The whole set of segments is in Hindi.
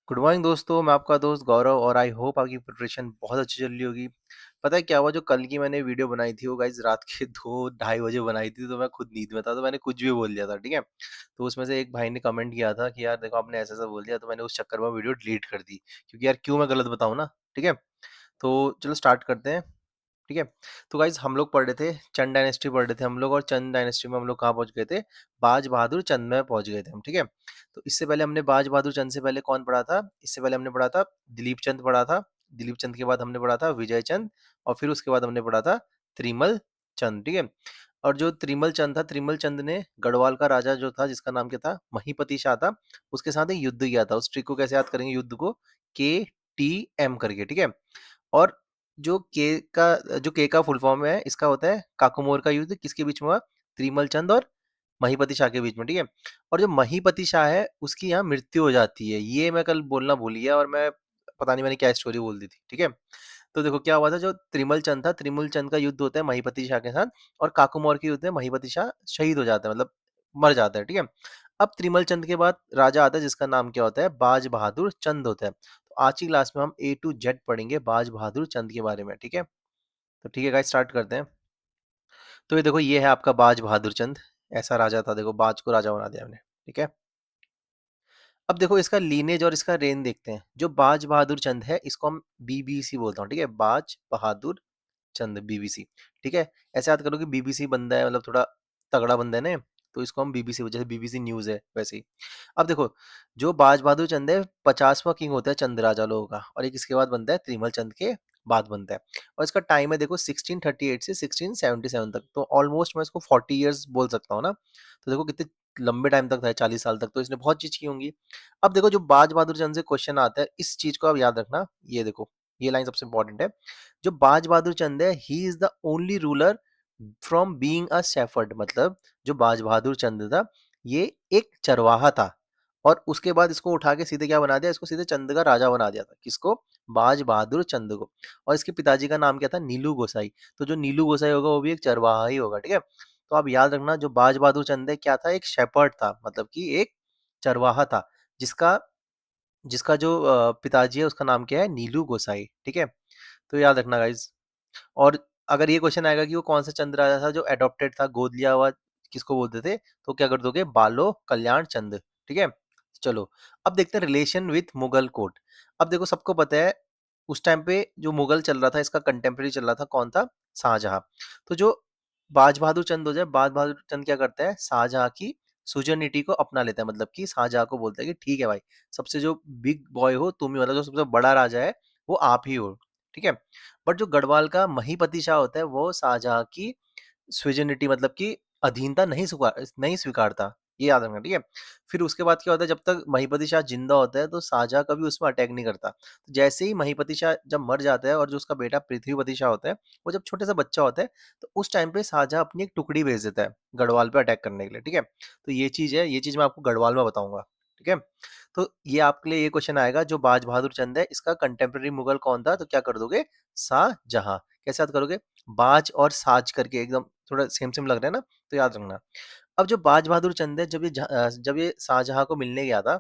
गुड मॉर्निंग दोस्तों। मैं आपका दोस्त गौरव और आई होप आपकी प्रिपरेशन बहुत अच्छी चल रही होगी। पता है क्या हुआ, जो कल की मैंने वीडियो बनाई थी वो गाइज रात के 2 ढाई बजे बनाई थी, तो मैं खुद नींद में था तो मैंने कुछ भी बोल दिया था, ठीक है। तो उसमें से एक भाई ने कमेंट किया था कि यार देखो आपने ऐसा ऐसा बोल दिया, तो मैंने उस चक्कर में वीडियो डिलीट कर दी, क्योंकि यार क्यों मैं गलत बताऊँ ना। ठीक है, तो चलो स्टार्ट करते हैं। ठीक है, तो गाइज हम लोग पढ़ रहे थे, चंद डायनेस्टी पढ़ रहे थे हम लोग, और चंद डायनेस्टी में हम लोग कहाँ पहुंच गए थे, बाज बहादुर चंद में पहुंच गए थे हम। ठीक है, तो इससे पहले हमने बाज बहादुर चंद से पहले कौन पढ़ा था, इससे पहले हमने पढ़ा था दिलीप चंद पढ़ा था। दिलीप चंद के बाद हमने पढ़ा था विजय चंद, और फिर उसके बाद हमने पढ़ा था त्रिमल चंद। ठीक है, और जो त्रिमल चंद था, त्रिमल चंद ने गढ़वाल का राजा जो था जिसका नाम क्या था, महीपति शाह था, उसके साथ एक युद्ध किया था। उस ट्रिक को कैसे याद करेंगे, युद्ध को KTM करके। ठीक है, और जो के का फुल फॉर्म है, इसका होता है काकोमोर का युद्ध किसके बीच में हुआ, त्रिमल चंद और महीपति शाह के बीच में। ठीक है, और जो महीपति शाह है उसकी यहाँ मृत्यु हो जाती है, ये मैं कल बोलना भूल गया, और मैं पता नहीं मैंने क्या स्टोरी बोल दी थी। ठीक है, तो देखो क्या हुआ था, जो त्रिमल चंद था, त्रिमल चंद का युद्ध होता है महीपति शाह के साथ, और काकोमोर के युद्ध में महीपति शाह शहीद हो जाता है, मतलब मर जाता है। ठीक है, अब त्रिमल चंद के बाद राजा आता है जिसका नाम क्या होता है, बाज बहादुर चंद होता है। तो आज की क्लास में हम A to Z पढ़ेंगे बाज बहादुर चंद के बारे में। ठीक है, तो ठीक है गाइस, स्टार्ट करते हैं। तो ये देखो, ये है आपका बाज बहादुर चंद। ऐसा राजा था, देखो बाज को राजा बना दिया हमने। ठीक है, अब देखो इसका लीनेज और इसका रेन देखते हैं। जो बाज बहादुर चंद है इसको हम BBC बोलता हूँ। ठीक है, बाज बहादुर चंद, BBC। ठीक है, ऐसे याद करो कि BBC बंदा है, मतलब थोड़ा तगड़ा बंदा है ना, तो इसको हम BBC, जैसे BBC न्यूज़ है वैसे ही। अब देखो, जो बाज बहादुर चंद है 50वां किंग होता है चंद राजा लोगों का, और एक इसके बाद बनता है त्रिमल चंद के बाद बनता है। और इसका टाइम है देखो 1638 से 1677 तक, तो ऑलमोस्ट मैं इसको 40 ईयर्स बोल सकता हूँ ना। तो देखो कितने लंबे टाइम तक था, 40 साल तक, तो इसने बहुत चीज की होंगी। अब देखो जो बाज बहादुर चंद से क्वेश्चन आता है, इस चीज को आप याद रखना। ये देखो, ये लाइन सबसे इंपॉर्टेंट है। जो बाज बहादुर चंद है, he is the only ruler from being a shepherd, मतलब जो बाज बहादुर चंद था ये एक चरवाहा था, और उसके बाद इसको उठा के सीधे क्या बना दिया, इसको सीधे चंद का राजा बना दिया था। किसको, बाज बहादुर चंद को। और इसके पिताजी का नाम क्या था, नीलू गोसाई। तो जो नीलू गोसाई होगा वो भी एक चरवाहा ही होगा। ठीक है, तो आप याद रखना, जो बाज बहादुर चंद है क्या था, एक शेपर्ड था, मतलब कि एक चरवाहा था, जिसका जिसका जो पिताजी है उसका नाम क्या है, नीलू गोसाई। ठीक है, तो याद रखना गाइज। और अगर ये क्वेश्चन आएगा कि वो कौन सा चंद राजा था जो अडॉप्टेड था, गोद लिया हुआ, किसको बोलते थे, तो क्या कर दोगे, बालो कल्याण चंद। ठीक है, चलो अब देखते हैं रिलेशन विथ मुगल कोर्ट। अब देखो सबको पता है, उस टाइम पे जो मुगल चल रहा था, इसका कंटेम्प्रेरी चल रहा था कौन था, शाहजहां। तो जो बाज बहादुर चंद हो जाए, बाज बहादुर चंद क्या करता है, शाहजहां की सुजनिटी को अपना लेता है, मतलब कि शाहजहां को बोलता है कि ठीक है भाई, सबसे जो बिग बॉय हो तुम ही, मतलब जो सबसे बड़ा राजा है वो आप ही हो। ठीक है, बट जो गढ़वाल का महीपति शाह होता है वो शाहजहां की स्विजनिटी, मतलब कि अधीनता नहीं स्वीकारता। ये याद रखना। ठीक है, फिर उसके बाद क्या होता है, जब तक महीपति शाह जिंदा होता है तो शाहजहां कभी उसमें अटैक नहीं करता। तो जैसे ही महीपति शाह जब मर जाता है, और जो उसका बेटा पृथ्वीपति शाह होता है वो जब छोटे सा बच्चा होता है, तो उस टाइम पे शाहजहां अपनी एक टुकड़ी भेज देता है गढ़वाल पे अटैक करने के लिए। ठीक है, तो ये चीज है, ये चीज मैं आपको गढ़वाल में बताऊंगा। ठीक है, तो ये आपके लिए ये क्वेश्चन आएगा, जो बाज बहादुर चंद है इसका कंटेम्प्रेरी मुगल कौन था, तो क्या कर दोगे, शाहजहां। कैसे याद करोगे, बाज और साज करके एकदम थोड़ा सेम सेम लग रहा है ना, तो याद रखना। अब जो बाज बहादुर चंद है, जब ये शाहजहां को मिलने गया था,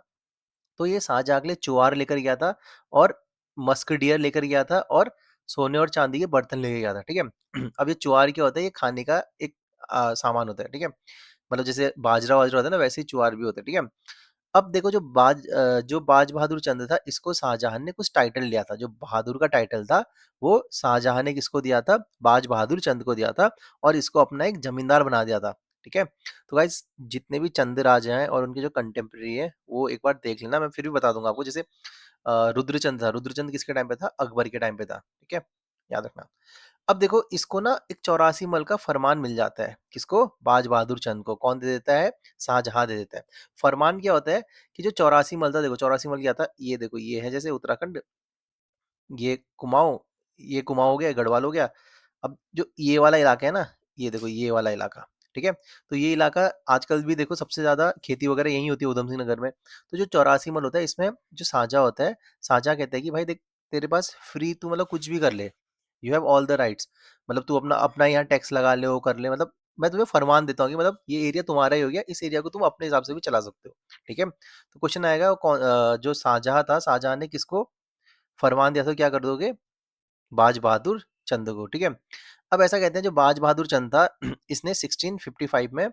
तो ये शाहजहां के लिए चुआर लेकर गया था, और मस्क डियर लेकर गया था, और सोने और चांदी के बर्तन लेके गया था। ठीक है, अब ये चुआर क्या होता है, ये खाने का एक सामान होता है। ठीक है, मतलब जैसे बाजरा वाजरा होता है ना, वैसे ही चुआर भी होता है। ठीक है, अब देखो जो बाज बहादुर चंद था, इसको शाहजहां ने कुछ टाइटल लिया था, जो बहादुर का टाइटल था वो शाहजहां ने किसको दिया था, बाज बहादुर चंद को दिया था, और इसको अपना एक जमींदार बना दिया था। ठीक है, तो गाइस जितने भी चंद राजा हैं और उनके जो कंटेम्प्रेरी है वो एक बार देख लेना, मैं फिर भी बता दूंगा आपको। जैसे रुद्रचंद था, रुद्रचंद किसके टाइम पे था, अकबर के टाइम पे था। ठीक है, याद रखना। अब देखो इसको ना एक 84 मल का फरमान मिल जाता है, किसको, बाज बहादुर चंद को। कौन दे देता है, शाहजहां दे देता है। फरमान क्या होता है कि जो 84 मल था, देखो 84 मल क्या था, ये देखो ये है जैसे उत्तराखंड, ये कुमाऊं, ये कुमाऊं हो गया, गढ़वाल हो गया। अब जो ये वाला इलाका है ना, ये देखो ये वाला इलाका। ठीक है, तो ये इलाका आजकल भी देखो सबसे ज्यादा खेती वगैरह यही होती है, उधम सिंह नगर में। तो जो 84 मल होता है, इसमें जो साझा होता है, साझा कहते हैं कि भाई देख, तेरे पास फ्री, तू मतलब कुछ भी कर ले, you have all the rights, मतलब तू अपना अपना यहाँ टैक्स लगा ले, वो कर ले, मतलब मैं तुम्हें फरमान देता हूँ कि मतलब ये एरिया तुम्हारा ही हो गया, इस एरिया को तुम अपने हिसाब से भी चला सकते हो, ठीक है? तो क्वेश्चन आएगा जो शाहजहाँ था, शाहजहाँ ने किसको फरमान दिया था, क्या कर दोगे? बाज बहादुर चंद को, ठीक है? अब ऐसा कहते हैं जो बाज बहादुर चंद था इसने 1655 में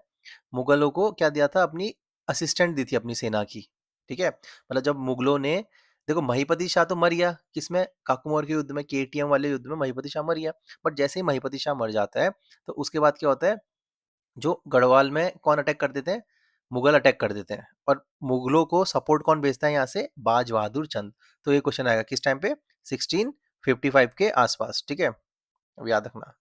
मुगलों को क्या दिया था, अपनी असिस्टेंट दी थी अपनी सेना की, ठीक है? मतलब जब मुगलों ने, देखो महिपति शाह तो मर गया किसमें, काकूमोर के युद्ध में, केटीएम वाले युद्ध में महिपति शाह मर गया। बट जैसे ही महिपति शाह मर जाता है तो उसके बाद क्या होता है, जो गढ़वाल में कौन अटैक कर देते हैं, मुगल अटैक कर देते हैं, और मुगलों को सपोर्ट कौन भेजता है यहाँ से, बाज बहादुर चंद। तो ये क्वेश्चन आएगा किस टाइम पे, 1655 के आसपास, ठीक है? अब याद रखना।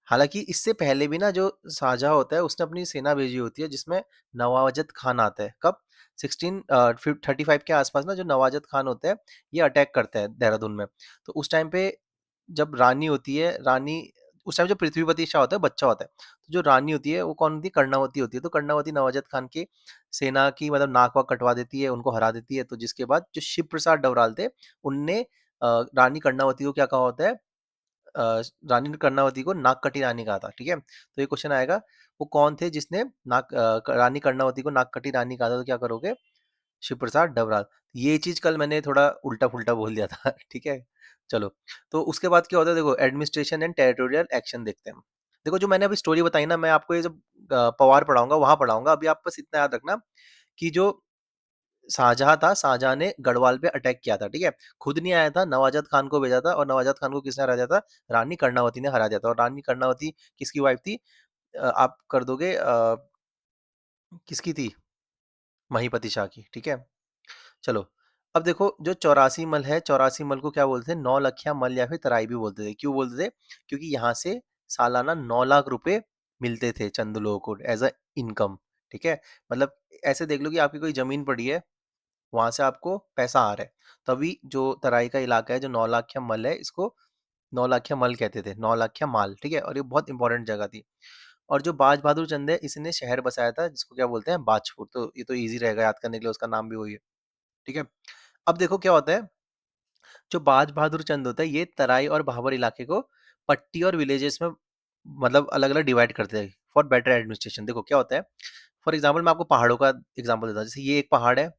हालांकि इससे पहले भी ना जो शाहजहाँ होता है उसने अपनी सेना भेजी होती है, जिसमें नवाजत खान आता है, कब, 1635 के आसपास ना, जो नवाजत खान होता है ये अटैक करता है देहरादून में। तो उस टाइम पे जब रानी होती है, रानी, उस टाइम जो पृथ्वीपति शाह होता है बच्चा होता है, तो जो रानी होती है वो कौन होती है, कर्णावती होती है। तो कर्णावती नवाजत खान की सेना की मतलब नाक वाक कटवा देती है, उनको हरा देती है। तो जिसके बाद जो शिव प्रसाद डबराल थे, उनने रानी कर्णावती को क्या कहा होता है, रानी कर्णावती को नागकटी रानी कहा था, ठीक है? तो ये क्वेश्चन आएगा, वो कौन थे जिसने रानी कर्णावती को नागकटी रानी कहा था, तो क्या करोगे, शिव प्रसाद डबराल। ये चीज कल मैंने थोड़ा उल्टा फुल्टा बोल दिया था ठीक है? चलो, तो उसके बाद क्या होता है, देखो एडमिनिस्ट्रेशन एंड टेरिटोरियल एक्शन देखते हैं हम। देखो जो मैंने अभी स्टोरी बताई ना, मैं आपको ये जब पवार पढ़ाऊंगा वहां पढ़ाऊंगा, अभी आप बस इतना याद रखना कि जो शाहजहाँ था, शाहजहाँ ने गढ़वाल पे अटैक किया था, ठीक है? खुद नहीं आया था, नवाजत खान को भेजा था, और नवाजत खान को किसने हरा दिया था, रानी कर्णावती ने हरा दिया था। और रानी कर्णावती किसकी वाइफ थी, आप कर दोगे किसकी थी, महिपति शाह की, ठीक है? चलो, अब देखो जो 84 मल है, 84 मल को क्या बोलते थे, 9 लखिया मल या फिर तराई भी बोलते थे। क्यों बोलते थे? क्योंकि यहाँ से सालाना 9 लाख रुपए मिलते थे चंद लोगों को एज अ इनकम, ठीक है? मतलब ऐसे देख लो कि आपकी कोई जमीन पड़ी है, वहां से आपको पैसा आ रहा है, तभी जो तराई का इलाका है, जो 9 लाखिया मल है, इसको 9 लाखिया मल कहते थे, 9 लाखिया माल, ठीक है? और ये बहुत इंपॉर्टेंट जगह थी। और जो बाज बहादुर चंद है, इसने शहर बसाया था जिसको क्या बोलते हैं, बाजपुर। तो ये तो इजी रहेगा याद करने के लिए, उसका नाम भी वही है, ठीक है? अब देखो क्या होता है, जो बाज बहादुर चंद होता है, ये तराई और भाबर इलाके को पट्टी और विलेजेस में मतलब अलग अलग डिवाइड करते हैं फॉर बेटर एडमिनिस्ट्रेशन। देखो क्या होता है, फॉर एग्जाम्पल मैं आपको पहाड़ों का एग्जाम्पल देता हूँ। जैसे ये एक पहाड़ है,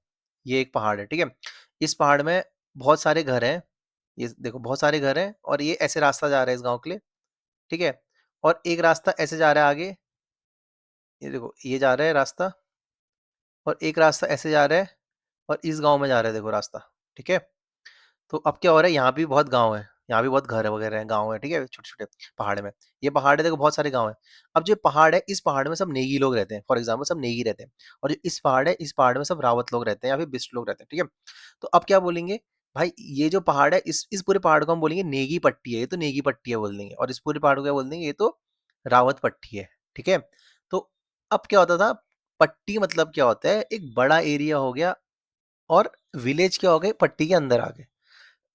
ये एक पहाड़ है, ठीक है? इस पहाड़ में बहुत सारे घर हैं, ये देखो बहुत सारे घर हैं, और ये ऐसे रास्ता जा रहा है इस गांव के लिए, ठीक है? और एक रास्ता ऐसे जा रहा है आगे, ये देखो ये जा रहा है रास्ता, और एक रास्ता ऐसे जा रहा है, और इस गांव में जा रहा है, देखो रास्ता, ठीक है? तो अब क्या हो रहा है, यहाँ भी बहुत गाँव है, यहाँ भी बहुत घर वगैरह हैं, गाँव है, ठीक है? छोटे-छोटे पहाड़ में। ये पहाड़ है, देखो बहुत सारे गाँव हैं। अब जो पहाड़ है, इस पहाड़ में सब नेगी लोग रहते हैं, फॉर एग्ज़ाम्पल सब नेगी रहते हैं। और जो इस पहाड़ है, इस पहाड़ में सब रावत लोग रहते हैं या फिर बिष्ट लोग रहते हैं, ठीक है? तो अब क्या बोलेंगे, भाई ये जो पहाड़ है, इस पूरे पहाड़ को हम बोलेंगे नेगी पट्टी है, ये तो नेगी पट्टी है बोल देंगे, और इस पूरे पहाड़ को क्या बोल देंगे, ये तो रावत पट्टी है, ठीक है? तो अब क्या होता था, पट्टी मतलब क्या होता है, एक बड़ा एरिया हो गया, और विलेज क्या हो गए, पट्टी के अंदर आ गए।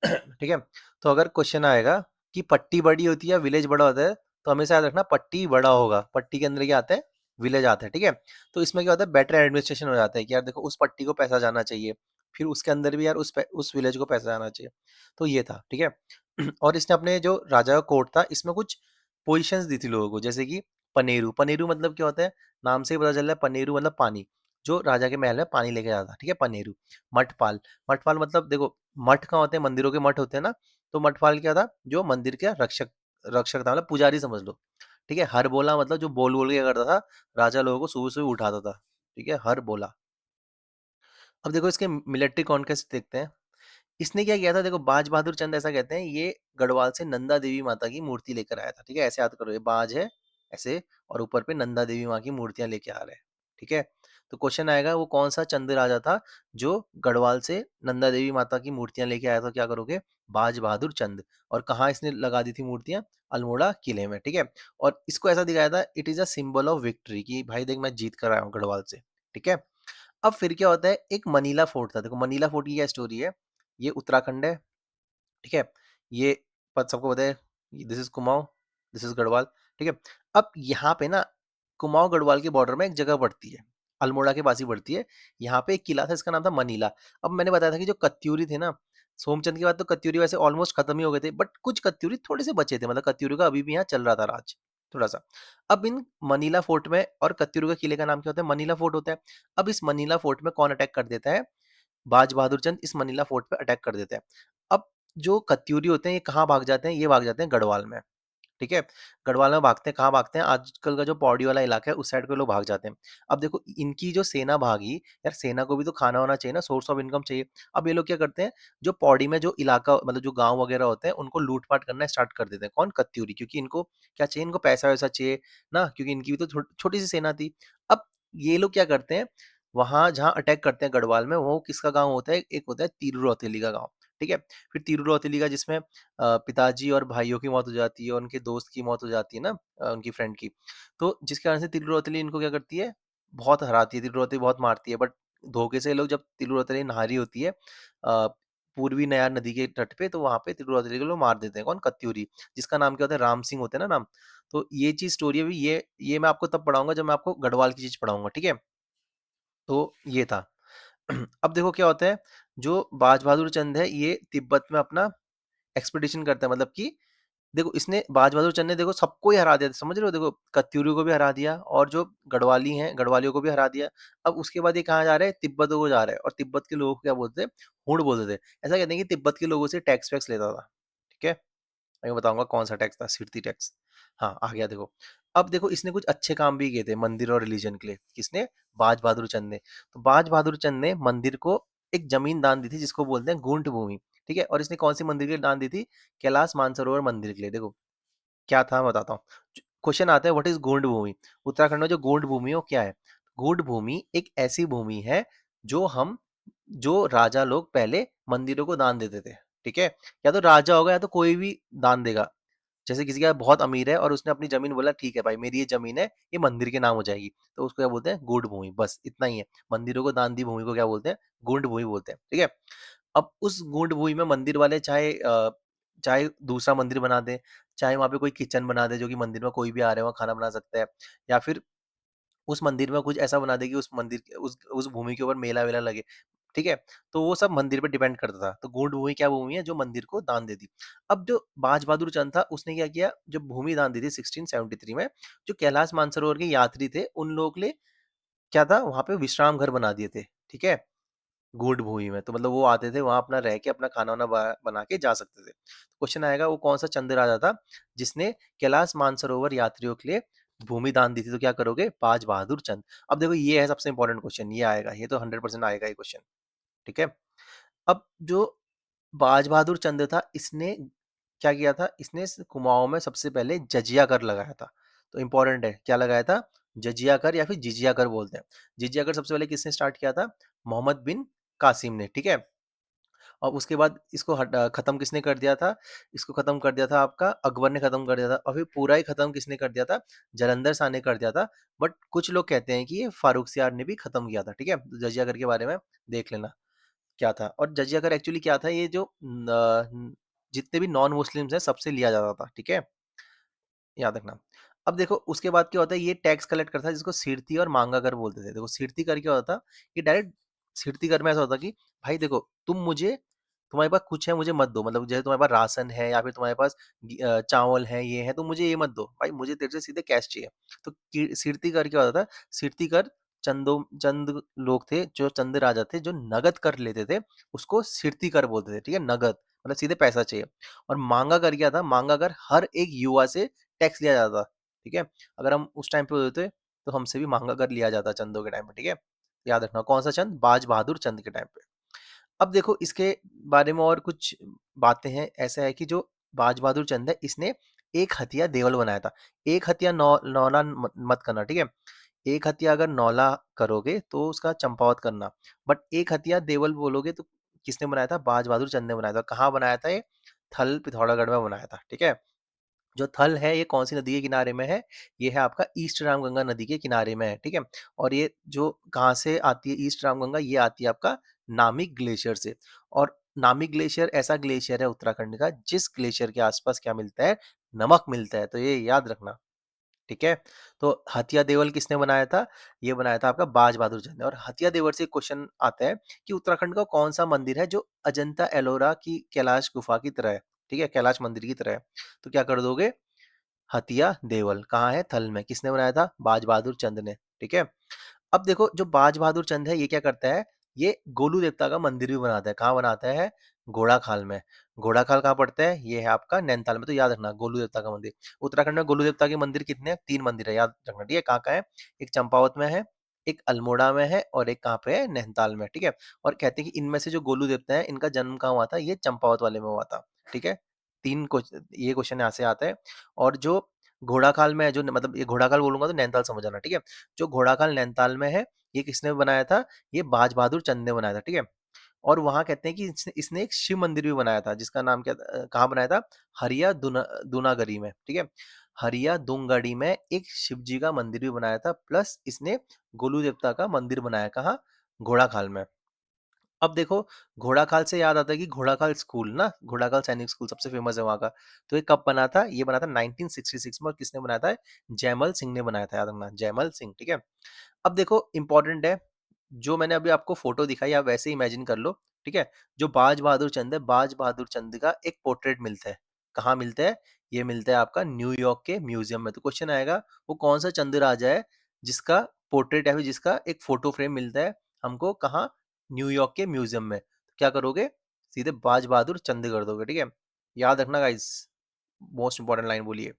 ठीक है? तो अगर क्वेश्चन आएगा कि पट्टी बड़ी होती है या विलेज बड़ा होता है, तो हमेशा याद रखना पट्टी बड़ा होगा, पट्टी के अंदर क्या आता है, विलेज आता है, ठीक है? तो इसमें क्या होता है, बेटर एडमिनिस्ट्रेशन हो जाता है कि यार देखो उस पट्टी को पैसा जाना चाहिए, फिर उसके अंदर भी यार उस विलेज को पैसा जाना चाहिए। तो ये था, ठीक है? और इसने अपने जो राजा का कोर्ट था, इसमें कुछ पोजीशंस दी थी लोगों को, जैसे कि पनेरू। पनेरू मतलब क्या होता है, नाम से ही पता चल रहा है, पनेरू मतलब पानी, जो राजा के महल में पानी लेके जाता, ठीक है? पनेरू। मठपाल, मठपाल मतलब देखो, मठ कहाँ होते हैं, मंदिरों के मठ होते हैं ना, तो मठपाल क्या था, जो मंदिर का रक्षक रक्षक था, मतलब पुजारी समझ लो, ठीक है? हर बोला मतलब जो बोल बोल के क्या करता था, राजा लोगों को सुबह सुबह उठाता था, ठीक है? हर बोला। अब देखो इसके मिलिट्री कॉन्क्वेस्ट देखते हैं। इसने क्या किया था, देखो बाज बहादुर चंद ऐसा कहते हैं, ये गढ़वाल से नंदा देवी माता की मूर्ति लेकर आया था, ठीक है? ऐसे याद करो, ये बाज है ऐसे, और ऊपर पे नंदा देवी माँ की मूर्तियां लेके आ रहे हैं, ठीक है? तो क्वेश्चन आएगा, वो कौन सा चंद राजा था जो गढ़वाल से नंदा देवी माता की मूर्तियां लेके आया था, क्या करोगे, बाज बहादुर चंद। और कहाँ इसने लगा दी थी मूर्तियां, अल्मोड़ा किले में, ठीक है? और इसको ऐसा दिखाया था, it is a symbol of victory, कि भाई देख मैं जीत कर आया हूँ गढ़वाल से, ठीक है? अब फिर क्या होता है, एक मनीला फोर्ट था। देखो मनीला फोर्ट की क्या स्टोरी है, ये उत्तराखंड है, ठीक है? ये पद सबको पता है, this is Kumaon, this is Garhwal, ठीक है? अब यहाँ पे ना कुमाऊं गढ़वाल के बॉर्डर में एक जगह पड़ती है, अल्मोड़ा के पास ही पड़ती है। यहाँ पे एक किला था, इसका नाम था मनीला। अब मैंने बताया था कि जो कत्यूरी थे ना, सोमचंद के बाद तो कत्यूरी वैसे ऑलमोस्ट खत्म ही हो गए थे, बट कुछ कत्यूरी थोड़े से बचे थे, मतलब कत्यूरी का अभी भी यहाँ चल रहा था राज, थोड़ा-सा। अब इन मनीला फोर्ट में और कत्यूरू के किले का नाम क्या होता है? मनीला फोर्ट होता है। अब इस मनीला फोर्ट में कौन अटैक कर देता है? बाज बहादुर चंद इस मनीला फोर्ट पे अटैक कर देते हैं। अब जो कत्यूरी होते हैं ये कहाँ भाग जाते हैं? ये भाग जाते हैं गढ़वाल में। ठीक है? गढ़वाल में भागते हैं, कहाँ भागते हैं? आजकल का जो पौड़ी वाला इलाका है, उस साइड पे लोग भाग जाते हैं। अब देखो इनकी जो सेना भागी, यार सेना को भी तो खाना वाना चाहिए ना, सोर्स ऑफ इनकम चाहिए। अब ये लोग क्या करते हैं, जो पौड़ी में जो इलाका मतलब जो गाँव वगैरह होते हैं, उनको लूट-पाट करना स्टार्ट कर देते हैं। कौन? कत्यूरी, क्योंकि इनको क्या चाहिए? इनको पैसा-वैसा चाहिए ना, क्योंकि इनकी भी तो छोटी-सी सेना थी। अब ये लोग क्या करते हैं, वहाँ जहाँ अटैक करते हैं गढ़वाल में, वो किसका गाँव होता है? एक होता है तिरु रौतेली का गाँव, ठीक है? फिर तिरु रौतेली का जिसमें पिताजी और भाइयों की मौत हो जाती है और उनके दोस्त की मौत हो जाती है ना, उनकी फ्रेंड की। तो जिसके कारण से तिरुरौतली इनको क्या करती है, बहुत हराती है, तिरुरौतली बहुत मारती है। बट धोखे से ये लोग जब तिरुरौतली नहा रही होती है पूर्वी नयार नदी के तट पे, तो वहाँ पे तिरुरौतली को लोग मार देते हैं। कौन? कत्यूरी, जिसका नाम क्या होता है? राम सिंह होता है ना नाम। तो ये चीज़ स्टोरी है, अभी ये मैं आपको तब पढ़ाऊँगा जब मैं आपको गढ़वाल की चीज़ पढ़ाऊँगा, ठीक है? तो ये था। अब देखो क्या होता है, जो बाज बहादुर चंद है, ये तिब्बत में अपना एक्सपीडिशन करता है, मतलब कि देखो इसने बाज बहादुर चंद ने देखो सबको ही हरा दिया, समझ रहे हो? देखो कत्यूरी को भी हरा दिया और जो गढ़वाली हैं, गढ़वालियों को भी हरा दिया। अब उसके बाद ये कहाँ जा रहा है? तिब्बत को जा रहा है, और तिब्बत के लोगों को क्या बोलते हैं? हूण बोलते थे। ऐसा कहते हैं कि तिब्बत के लोगों से टैक्स वैक्स लेता था, ठीक है? मैं बताऊंगा कौन सा टैक्स था, सिरती टैक्स। हाँ, आ गया देखो। अब देखो इसने कुछ अच्छे काम भी किए थे मंदिर और रिलीजन के लिए। किसने? बाज बहादुर चंद ने। तो बाज बहादुर चंद ने मंदिर को एक जमीन दान दी थी, जिसको बोलते हैं गूंट भूमि, ठीक है? और इसने कौन सी मंदिर के लिए दान दी थी? कैलाश मानसरोवर मंदिर के लिए। देखो क्या था, मैं बताता हूँ। क्वेश्चन आता है, व्हाट इज गोंड भूमि? उत्तराखंड में जो गोंड भूमि है वो क्या है? गोंड भूमि एक ऐसी भूमि है जो हम जो राजा लोग पहले मंदिरों को दान देते थे, ठीक है? या तो राजा होगा या तो कोई भी दान देगा। जैसे किसी का बहुत अमीर है और उसने अपनी जमीन बोला, ठीक है भाई मेरी ये जमीन है, ये मंदिर के नाम हो जाएगी, तो उसको क्या बोलते हैं? गूढ़ भूमि। बस इतना ही है। मंदिरों को दान दी भूमि को क्या बोलते हैं? गूढ़ भूमि बोलते हैं, ठीक है? अब उस गूढ़ भूमि में मंदिर वाले चाहे दूसरा मंदिर बना दे, चाहे वहाँ पे कोई किचन बना दे, जो कि मंदिर में कोई भी आ रहा है वहाँ खाना बना सकता है, या फिर उस मंदिर में कुछ ऐसा बना दे कि उस मंदिर उस भूमि के ऊपर मेला वेला लगे, ठीक है? तो वो सब मंदिर पे डिपेंड करता था। तो गूढ़ भूमि क्या भूमि है? जो मंदिर को दान दे दी। अब जो बाज बहादुर चंद था, उसने क्या किया, जो भूमि दान दी थी 1673 में, जो कैलाश मानसरोवर के यात्री थे उन लोगों के लिए क्या था, वहां पे विश्राम घर बना दिए थे, ठीक है? गूढ़ भूमि में, तो मतलब वो आते थे वहां अपना रह के अपना खाना वाना बना के जा सकते थे। क्वेश्चन आएगा, वो कौन सा चंद राजा था जिसने कैलाश मानसरोवर यात्रियों के लिए भूमि दान दी थी? तो क्या करोगे? बाज बहादुर चंद। अब देखो ये है सबसे इंपॉर्टेंट क्वेश्चन, ये आएगा, ये तो 100% आएगा ये क्वेश्चन, ठीक है? अब जो बाज बहादुर चंद था, इसने क्या किया था? इसने कुमाऊं में सबसे पहले जजिया कर लगाया था। तो इंपॉर्टेंट है, क्या लगाया था? जजिया कर, या फिर जिजिया कर बोलते हैं। जिजिया कर सबसे पहले किसने स्टार्ट किया था? मोहम्मद बिन कासिम ने, ठीक है? और उसके बाद इसको खत्म किसने कर दिया था? इसको खत्म कर दिया था आपका अकबर ने खत्म कर दिया था, और फिर पूरा ही खत्म किसने कर दिया था? जालंधर शाह ने कर दिया था। बट कुछ लोग कहते हैं कि ये फारूक सियार ने भी खत्म किया था, ठीक है? तो जजिया कर के बारे में देख लेना क्या था। और जजिया कर एक्चुअली क्या था, ये जो जितने भी नॉन मुस्लिम्स हैं सबसे लिया जाता था, ठीक है? याद रखना। अब देखो उसके बाद क्या होता है, ये टैक्स कलेक्ट करता है, जिसको सिरती और मांगा कर बोलते थे। देखो सिरती कर क्या होता था, ये डायरेक्ट सिरती कर में ऐसा होता कि भाई देखो तुम मुझे, तुम्हारे पास कुछ है मुझे मत दो, मतलब जैसे तुम्हारे पास राशन है या फिर तुम्हारे पास चावल है, ये है, तो मुझे ये मत दो भाई, मुझे तेरे से सीधे कैश चाहिए। तो सिरती कर क्या होता था? सिरती कर चंद लोग थे, जो चंद राजा थे, जो नगद कर लेते थे, उसको सिरती कर बोलते थे, ठीक है? नगद मतलब सीधे पैसा चाहिए। और मांगा कर क्या था? मांगा कर हर एक युवा से टैक्स लिया जाता, ठीक है? अगर हम उस टाइम पे होते तो हमसे भी मांगा कर लिया जाता चंदों के टाइम पे, ठीक है? याद रखना कौन सा चंद? बाज बहादुर चंद के टाइम पे। अब देखो इसके बारे में और कुछ बातें हैं। ऐसा है कि जो बाज बहादुर चंद है, इसने एक हथिया देवल बनाया था। एक हथिया नौला मत करना, ठीक है? एक हथिया अगर नौला करोगे तो उसका चंपावत करना, बट एक हथिया देवल बोलोगे तो किसने बनाया था? बाज बहादुर चंद ने बनाया था। कहाँ बनाया था ये? थल पिथौरागढ़ में बनाया था, ठीक है? जो थल है ये कौन सी नदी के किनारे में है? ये है आपका ईस्ट रामगंगा नदी के किनारे में है, ठीक है? और ये जो कहाँ से आती है ईस्ट रामगंगा? ये आती है आपका नामिक ग्लेशियर से। और नामिक ग्लेशियर ऐसा ग्लेशियर है उत्तराखंड का, जिस ग्लेशियर के आसपास क्या मिलता है? नमक मिलता है। तो ये याद रखना, ठीक है? तो हथिया देवल किसने बनाया था? ये बनाया था आपका बाज बहादुर चंद ने। और हथिया देवल से क्वेश्चन आता है कि उत्तराखंड का कौन सा मंदिर है जो अजंता एलोरा की कैलाश गुफा की तरह है, ठीक है? कैलाश मंदिर की तरह है। तो क्या कर दोगे? हथिया देवल कहाँ है? थल में। किसने बनाया था? बाज बहादुर चंद ने, ठीक है? अब देखो जो बाज बहादुर चंद है ये क्या करता है, ये गोलू देवता का मंदिर भी बनाता है। कहाँ बनाता है? घोड़ाखाल में। घोड़ाखाल कहाँ पड़ता है? ये है आपका नैनीताल में। तो याद रखना गोलू देवता का मंदिर। उत्तराखंड में गोलू देवता के मंदिर कितने हैं? 3 मंदिर है, याद रखना, ठीक है? कहाँ-कहाँ है? एक चंपावत में है, एक अल्मोड़ा में है और एक कहाँ पे है? नैनीताल में, ठीक है? और कहते हैं कि इनमें से जो गोलू देवता है इनका जन्म कहाँ हुआ था? ये चंपावत वाले में हुआ था, ठीक है? 3 ये क्वेश्चन यहाँ से आता है। और जो घोड़ाखाल में है, जो मतलब ये घोड़ाखाल बोलूंगा तो नैनीताल समझ आना, ठीक है? जो घोड़ाखाल नैनीताल में है, ये किसने बनाया था? ये बाज बहादुर चंद ने बनाया था, ठीक है? और वहाँ कहते हैं कि इसने इसने एक शिव मंदिर भी बनाया था, जिसका नाम क्या था, कहाँ बनाया था? हरिया दूनागढ़ी में, ठीक है? हरिया दूंगढ़ी में एक शिव जी का मंदिर भी बनाया था, प्लस इसने गोलू देवता का मंदिर बनाया। कहाँ? घोड़ाखाल में। अब देखो घोड़ाखाल से याद आता है कि घोड़ाखाल स्कूल ना, घोड़ाखाल सैनिक स्कूल सबसे फेमस है वहाँ का। तो ये कब बना था? ये बना था 1966 में। और किसने बनाया था? जयमल सिंह ने बनाया था, याद रखना, जयमल सिंह, ठीक है? अब देखो इंपॉर्टेंट है, जो मैंने अभी आपको फोटो दिखाई आप वैसे इमेजिन कर लो, ठीक है? जो बाज बहादुर चंद है, बाज बहादुर चंद का एक पोर्ट्रेट मिलता है। कहाँ मिलता है? ये मिलता है आपका न्यूयॉर्क के म्यूजियम में। तो क्वेश्चन आएगा वो कौन सा चंद राजा है जिसका पोर्ट्रेट या फिर जिसका एक फोटो फ्रेम मिलता है हमको? कहाँ? न्यूयॉर्क के म्यूजियम में। तो क्या करोगे? सीधे बाज बहादुर चंद कर दोगे, ठीक है? याद रखना गाइस, मोस्ट इंपॉर्टेंट लाइन बोलिए।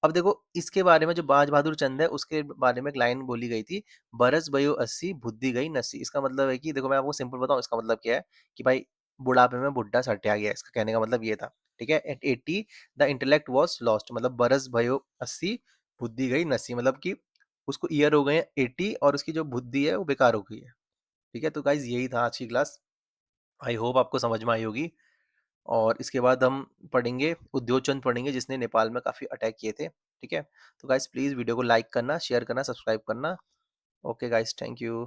अब देखो इसके बारे में, जो बाज बहादुर चंद है उसके बारे में एक लाइन बोली गई थी, बरस भयो 80 बुद्धि गई नसी। इसका मतलब है कि देखो मैं आपको सिंपल बताऊं, इसका मतलब क्या है कि भाई बुढ़ापे में बुढ़ा सटिया गया। इसका कहने का मतलब ये था, ठीक है? At 80 the intellect was lost, मतलब बरस भयो 80 बुद्धि गई नसी, मतलब कि उसको ईयर हो गए हैं 80 और उसकी जो बुद्धि है वो बेकार हो गई है, ठीक है? तो गाइज यही था आज की क्लास। आई होप आपको समझ में आई होगी। और इसके बाद हम पढ़ेंगे उद्योगचंद पढ़ेंगे, जिसने नेपाल में काफ़ी अटैक किए थे, ठीक है? तो गाइस प्लीज़ वीडियो को लाइक करना, शेयर करना, सब्सक्राइब करना। Okay guys, thank you.